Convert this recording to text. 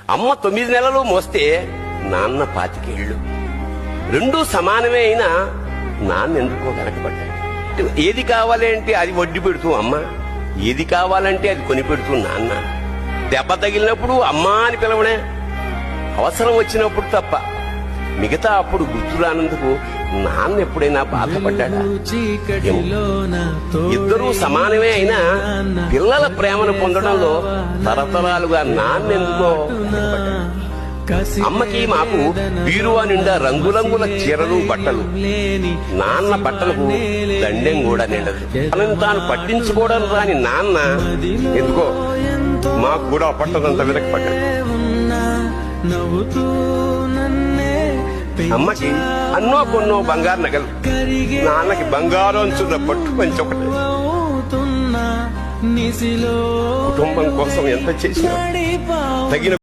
అమ్మ 9 నెలలు మోస్తే నాన్న 25 ఏళ్ళు. రెండూ సమానమే అయినా నాన్న ఎందుకో వెనకబడ్డాడు. ఏది కావాలి అంటే అది వడ్డీ పెడుతూ అమ్మ, ఏది కావాలంటే అది కొని పెడుతూ నాన్న. దెబ్బ తగిలినప్పుడు అమ్మా అని పిలవనే, అవసరం వచ్చినప్పుడు తప్ప. మిగతా అప్పుడు గుర్తురానందుకు నాన్న ఎప్పుడైనా బాధపడ్డాడా? ఇద్దరూ సమానమే అయినా పిల్లల ప్రేమను పొందడంలో తరతరాలుగా నాన్నెందుకో వెనకబడ్డాడు. అమ్మకి మాకు బీరువా నిండా రంగురంగుల చీరలు బట్టలు, నాన్న బట్టలకు దండెం కూడా నిండదు. తనను తాను పట్టించుకోవడం రాని నాన్న ఎందుకో మాకు కూడా పట్టదంత వెనకపడ్డాడు. అమ్మకి అన్నో కొన్నో బంగారు నగలు, నాన్నకి బంగారం అంచున్న పట్టు పంచి ఒకటి. కుటుంబం కోసం ఎంత చేసినా తగిన